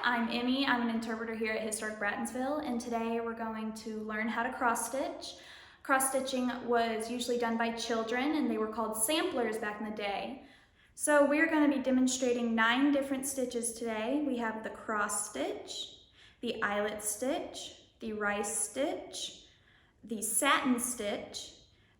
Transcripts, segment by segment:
I'm Emmy. I'm an interpreter here at Historic Brattonsville, and today we're going to learn how to cross stitch. Cross stitching was usually done by children, and they were called samplers back in the day. So we're going to be demonstrating 9 different stitches today. We have the cross stitch, the eyelet stitch, the rice stitch, the satin stitch,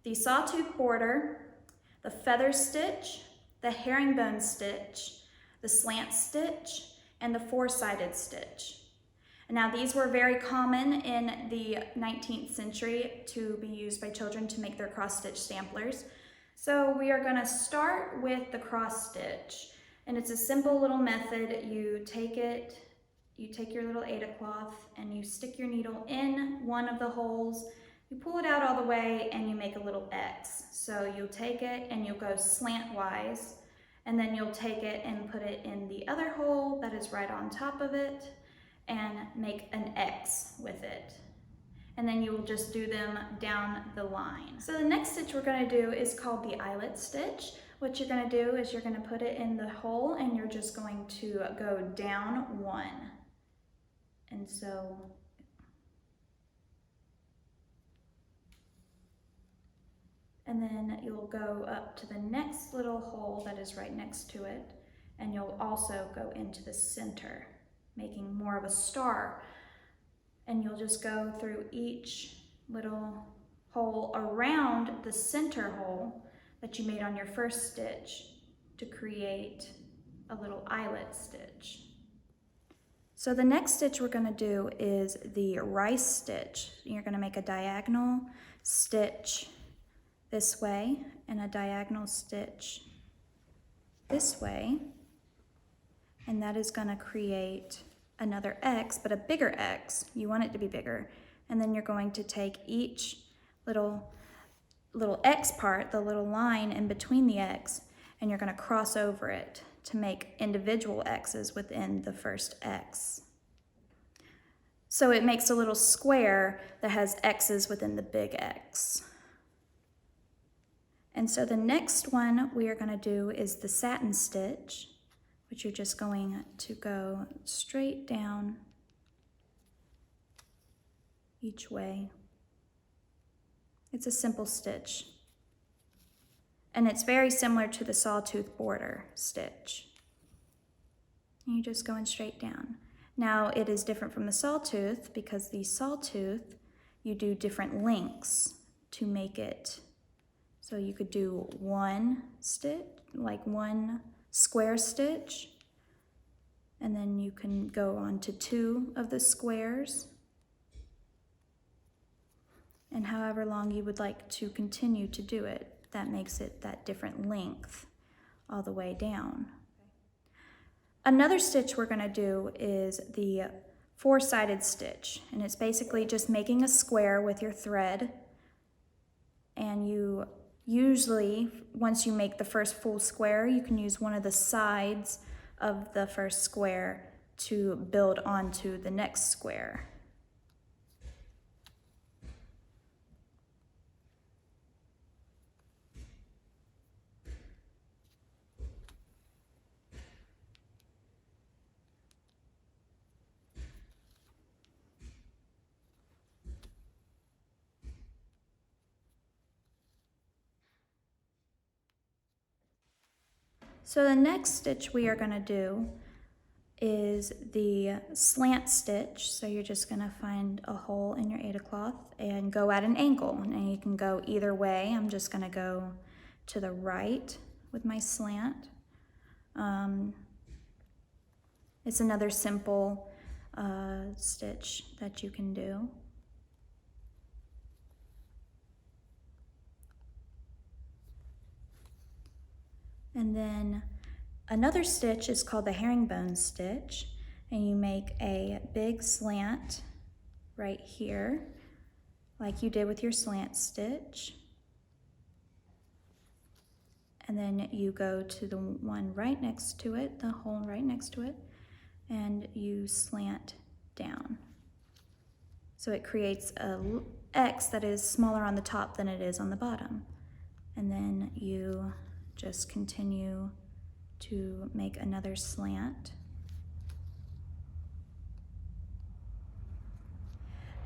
the sawtooth border, the feather stitch, the herringbone stitch, the slant stitch, and the four-sided stitch. And now these were very common in the 19th century to be used by children to make their cross-stitch samplers. So we are going to start with the cross stitch, and it's a simple little method. You take your little Ada cloth and you stick your needle in one of the holes, you pull it out all the way, and you make a little X. So you'll take it and you'll go slantwise, and then you'll take it and put it in the other hole that is right on top of it and make an X with it. And then you will just do them down the line. So the next stitch we're going to do is called the eyelet stitch. What you're going to do is you're going to put it in the hole and you're just going to go down one. And so and then you'll go up to the next little hole that is right next to it, and you'll also go into the center, making more of a star. And you'll just go through each little hole around the center hole that you made on your first stitch to create a little eyelet stitch. So the next stitch we're going to do is the rice stitch. You're going to make a diagonal stitch this way and a diagonal stitch this way, and that is going to create another X, but a bigger X. You want it to be bigger. And then you're going to take each little X part, the little line in between the X, and you're going to cross over it to make individual X's within the first X. So it makes a little square that has X's within the big X. And so the next one we are going to do is the satin stitch, which you're just going to go straight down each way. It's a simple stitch, and it's very similar to the sawtooth border stitch. And you're just going straight down. Now it is different from the sawtooth because the sawtooth, you do different lengths to make it. So you could do one stitch, like one square stitch, and then you can go on to 2 of the squares, and however long you would like to continue to do it, that makes it that different length all the way down. Another stitch we're going to do is the four-sided stitch, and it's basically just making a square with your thread, and you usually, once you make the first full square, you can use one of the sides of the first square to build onto the next square. So the next stitch we are going to do is the slant stitch. So you're just going to find a hole in your Ada cloth and go at an angle, and you can go either way. I'm just going to go to the right with my slant. It's another simple stitch that you can do. And then another stitch is called the herringbone stitch, and you make a big slant right here, like you did with your slant stitch. And then you go to the one right next to it, the hole right next to it, and you slant down. So it creates a X that is smaller on the top than it is on the bottom. And then you just continue to make another slant.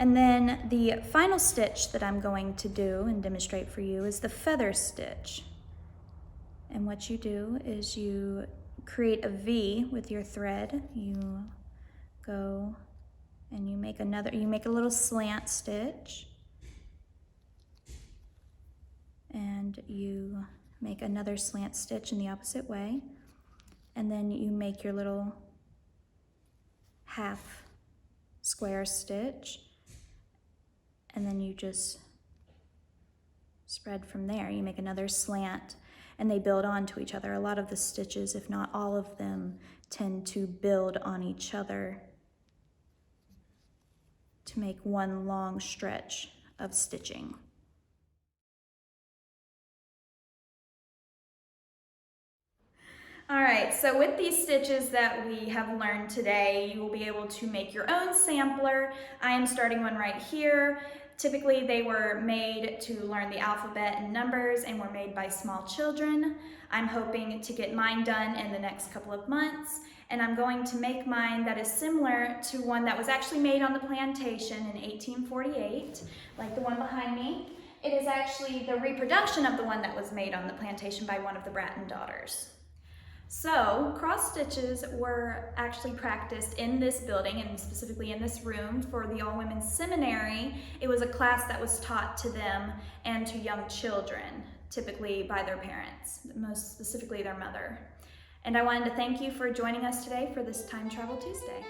And then the final stitch that I'm going to do and demonstrate for you is the feather stitch. And what you do is you create a V with your thread. You go and you make a little slant stitch, and you make another slant stitch in the opposite way, and then you make your little half square stitch, and then you just spread from there. You make another slant, and they build onto each other. A lot of the stitches, if not all of them, tend to build on each other to make one long stretch of stitching. All right, so with these stitches that we have learned today, you will be able to make your own sampler. I am starting one right here. Typically, they were made to learn the alphabet and numbers and were made by small children. I'm hoping to get mine done in the next couple of months, and I'm going to make mine that is similar to one that was actually made on the plantation in 1848, like the one behind me. It is actually the reproduction of the one that was made on the plantation by one of the Bratton daughters. So cross stitches were actually practiced in this building, and specifically in this room for the all-women's seminary. It was a class that was taught to them and to young children, typically by their parents, most specifically their mother. And I wanted to thank you for joining us today for this Time Travel Tuesday.